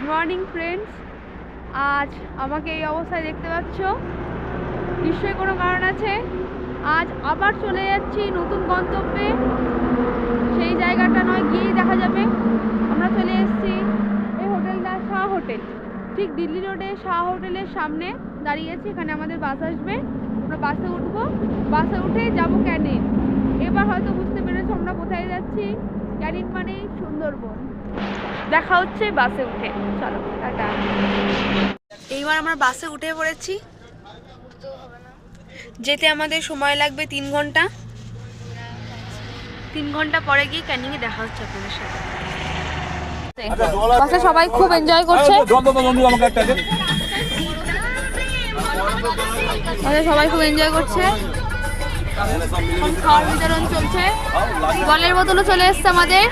Good morning friends. আজ আমাকে এই অবস্থায় দেখতে পাচ্ছ, নিশ্চয়ই কোনো কারণ আছে। আজ আবার চলে যাচ্ছি নতুন গন্তব্যে। সেই জায়গাটা নয় গিয়েই দেখা যাবে। আমরা চলে এসেছি এই হোটেলটা শাহ হোটেল, ঠিক দিল্লি রোডে শাহ হোটেলের সামনে দাঁড়িয়ে আছি। এখানে আমাদের বাস আসবে, আমরা বাসে উঠবো, বাসে উঠে যাবো ক্যানিন। এবার হয়তো বুঝতে পেরেছো আমরা কোথায় যাচ্ছি। ক্যানিন মানেই সুন্দরবন। দেখা হচ্ছে বাসে উঠে, চলো টাটা। এইবার আমরা বাসে উঠে পড়েছি। যেতে আমাদের সময় লাগবে 3 ঘন্টা। 3 ঘন্টা পরে গিয়ে ক্যানিংয়ে দেখা হচ্ছে আপনাদের সাথে। বাসে সবাই খুব এনজয় করছে, সবাই খুব এনজয় করছে। খাওয়ার বিতরণ চলছে, জলের বোতলও চলে এসছে আমাদের।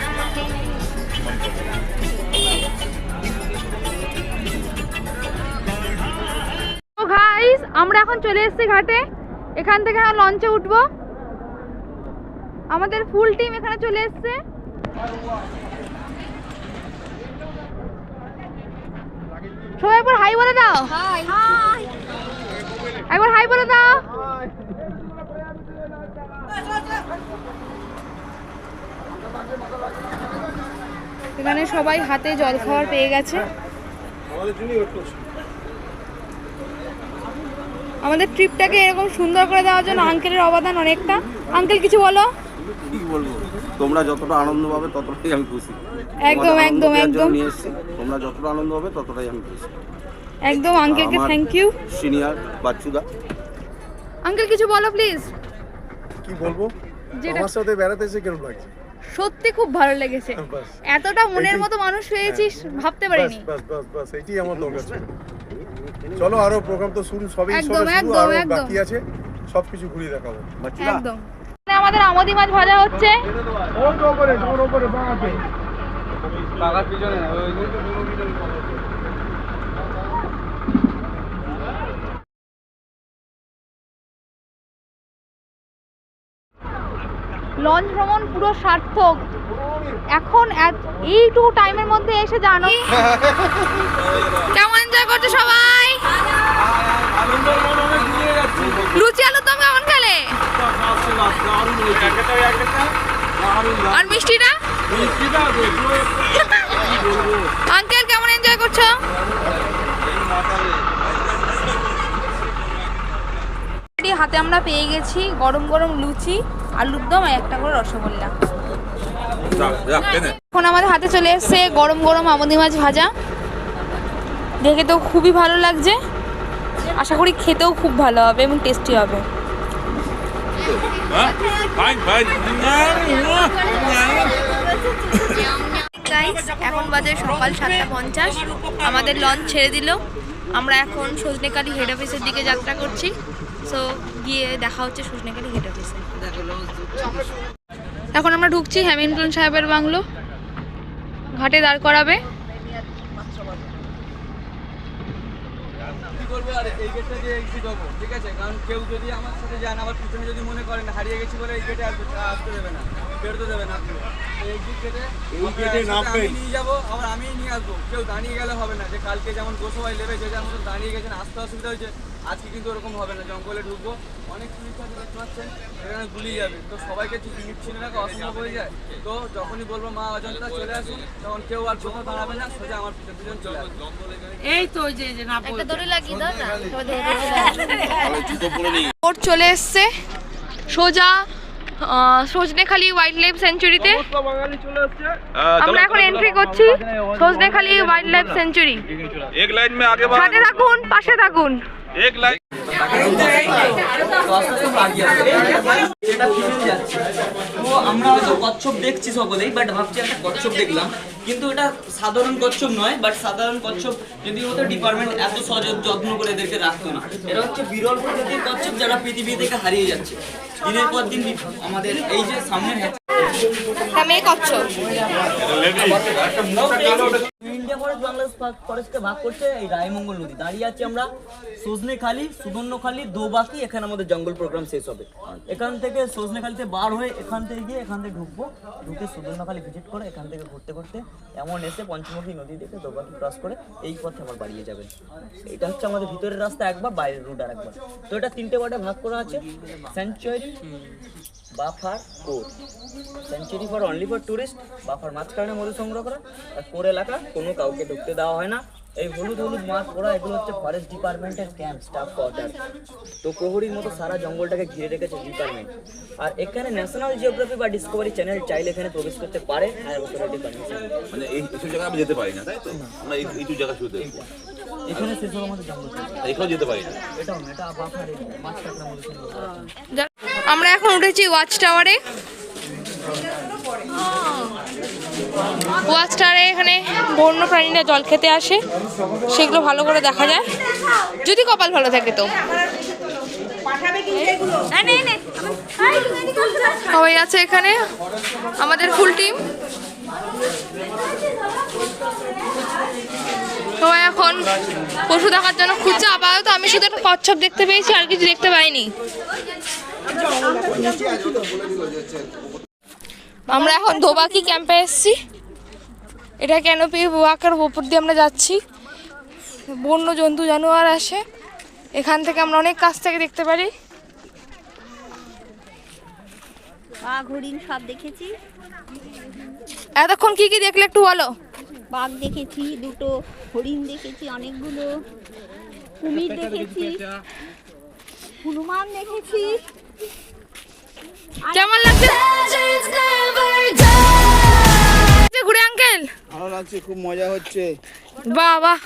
গাইস, আমরা এখন চলে এসেছি ঘাটে। এখান থেকে লঞ্চে উঠবো। আমাদের ফুল টিম এখানে চলে এসেছে। সবাই একবার হাই বলে দাও। হাই হাই, একবার হাই বলে দাও। এখানে সবাই হাতে জল খাবার পেয়ে গেছে। আমাদের ট্রিপটাকে এরকম সুন্দর করে দেওয়ার জন্য আঙ্কেলের অবদান অনেকটা। আঙ্কেল কিছু বলো। কি বলবো, তোমরা যতটা আনন্দ পাবে ততটাই আমি খুশি। একদম একদম একদম, তোমরা যতটা আনন্দ পাবে ততটাই আমি খুশি। একদম, আঙ্কেলকে থ্যাংক ইউ। সিনিয়র বাচ্চুদা, আঙ্কেল কিছু বলো প্লিজ। কি বলবো, আমার সাথে বেড়াতে এসে কেমন লাগছে? সত্যি খুব ভালো লেগেছে। এতটা মনের মতো মানুষ পেয়েছিস ভাবতে পারিনি। বাস বাস বাস, এটাই আমার দরকার ছিল। চলো, আরো প্রোগ্রাম তো শুরু, সবই একদম শুরু, একদম আরো একদম বাকি আছে, সবকিছু ঘুরিয়ে দেখাবো। একদম। আমাদের আমদি মাছ ভাজা হচ্ছে। ওর উপরে বাগাতে বাগার পিছনে না, ওই লঞ্চ ভ্রমণ পুরো সার্থক। এখন এইটুকু টাইমের মধ্যে এসে জানো কেমন এনজয় করছে সবাই। লুচি আলুর দম কেমন খেলে? আর মিষ্টিটা? আঙ্কেল কেমন এনজয় করছো? হাতে আমরা পেয়ে গেছি গরম গরম লুচি, আলুর দম আর একটা করে রসগোল্লা। এখন আমাদের হাতে চলে এসেছে গরম গরম আমদি মাছ ভাজা। দেখে তো খুবই ভালো লাগছে, আশা করি খেতেও খুব ভালো হবে এবং টেস্টি হবে। এখন বাজে সকাল 7:50। আমাদের লঞ্চ ছেড়ে দিল। আমরা এখন সজনেখালি হেড অফিসের দিকে যাত্রা করছি। সো গিয়ে দেখা হচ্ছে সজনেখালি হেড অফিসে। এখন আমরা ঢুকছি হ্যামিল্টন সাহেবের বাংলো। ঘাটে দাঁড় করাবে। এই গেটটা দিয়ে এক্সিট হবো, ঠিক আছে? কারণ কেউ যদি আমার সাথে যান, আবার পিছনে যদি মনে করেন হারিয়ে গেছি বলে এই গেটে আসতে দেবে না, বেরোতে দেবে না। আপনি এক্সিট গেটে আমি নিয়ে যাবো, আবার আমিই নিয়ে আসবো। কেউ দাঁড়িয়ে গেলে হবে না, যে কালকে যেমন গোসবাই লেবে যে যার মতো দাঁড়িয়ে গেছেন, আসতে অসুবিধা হয়েছে। আজকে কিন্তু ওরকম হবে না। জঙ্গলে ঢুকবো, অনেক পুলিশ আছে দেখতে পাচ্ছেন, এখানে গুলি যাবে। তো সবাইকে চিনে রাখা অসম্ভব হয়ে যায়। তো যখনই বলবো মা অজন্তা চলে আসুন, তখন কেউ আর কোথাও দাঁড়াবে না, সোজা আমার পিছন চলে আসবে। এই তো যে না একটা দড়ি লাগিয়ে দাও না। বোট চলে এসেছে সোজা সজনেখালি ওয়াইল্ড লাইফ সেঞ্চুরিতে। আমরা এখন এন্ট্রি করছি সজনেখালি ওয়াইল্ড লাইফ সেঞ্চুরি। एक लाइन में आगे बढ़ो, সাথে থাকুন, পাশে থাকুন। एक लाइन। আমরা হয়তো কচ্ছপ দেখছি সকলেই, বাট ভাবছি একটা কচ্ছপ দেখলাম, কিন্তু এটা সাধারণ কচ্ছপ নয়। বাট সাধারণ কচ্ছপ যদি হতো, ডিপার্টমেন্ট এত সহজে যত্ন করে এদেরকে রাখতো না। এটা হচ্ছে বিরল প্রজাতির কচ্ছপ যারা পৃথিবী থেকে হারিয়ে যাচ্ছে দিনের পর দিন। আমাদের এই যে সামনের মেয়ে কচ্ছপ ইন্ডিয়া ফরেস্ট বাংলাদেশ ফরেস্টকে ভাগ করছে এই রায়মঙ্গল নদী। দাঁড়িয়ে আছি আমরা সজনেখালি, সুবর্ণখালি, দোবাকি, এখানে আমাদের জঙ্গল প্রোগ্রাম শেষ হবে। এখান থেকে সজনেখালিতে বার হয়ে এখান থেকে গিয়ে এখান থেকে ঢুকবো, ঢুকে সুবর্ণখালি ভিজিট করে এখান থেকে ঘুরতে ঘুরতে এমন এসে পঞ্চমুখী নদী দেখে দোবাকি ক্রস করে এই পথে আবার বাড়িয়ে যাবেন। এটা হচ্ছে আমাদের ভিতরের রাস্তা একবার, বাইরের রুট আর একবার। তো এটা 3টে ওয়ার্ডে ভাগ করা আছে, sanctuary, buffer, core. Sanctuary for only for tourist, buffer মাঝখানে মধু সংগ্রহ করা, আর কোর এলাকা কোনো কাউকে ঢুকতে দেওয়া হয় না। এই হলুদ হলুদ মাছ ওরা এগুলো হচ্ছে ফরেস্ট ডিপার্টমেন্টের ক্যাম্প, স্টাফ কোয়ার্টার। তো প্রহরীর মতো সারা জঙ্গলটাকে ঘিরে রেখেছে ডিপার্টমেন্ট। আর এখানে ন্যাশনাল জিওগ্রাফি বা ডিসকভারি চ্যানেল চাইলে এখানে প্রবেশ করতে পারে, আর অথরিটি পারমিশন। মানে এইসব জায়গায় আমি যেতে পারি না, তাই তো? আমরা এইটুকু জায়গা শুধু দেখবো, এখানে শেষ হলো আমাদের জঙ্গল। এখানেও যেতে পারি না। এটাও না, এটা বাফার মাছ কাঁকড়া মধু সংগ্রহ করা। আমরা এখন উঠেছি ওয়াচ টাওয়ারে। ওয়াচ টাওয়ারে এখানে বন্য প্রাণীরা জল খেতে আসে, সেগুলো ভালো করে দেখা যায় যদি কপাল ভালো থাকে। তো সবাই আছে এখানে, আমাদের ফুল টিম। সবাই এখন পশু দেখার জন্য খুঁজছে। আপাতত আমি শুধু একটা কচ্ছপ দেখতে পেয়েছি, আর কিছু দেখতে পাইনি। আমরা এখন দোবাকি ক্যাম্পে এসেছি। এটা ক্যানোপি ওয়াকের উপর দিয়ে আমরা যাচ্ছি। বন্য জন্তু জানোয়ার আসে, এখান থেকে আমরা অনেক কাছ থেকে দেখতে পারি। বাঘ হরিণ সব দেখেছি। এতক্ষণ কি কি দেখলে একটু বলো। বাঘ দেখেছি, দুটো হরিণ দেখেছি, অনেকগুলো কুমির দেখেছি, হনুমান দেখেছি। কেমন লাগছে ঘুরে আঙ্কেল? ভালো লাগছে, খুব মজা হচ্ছে। বাহ বাহ।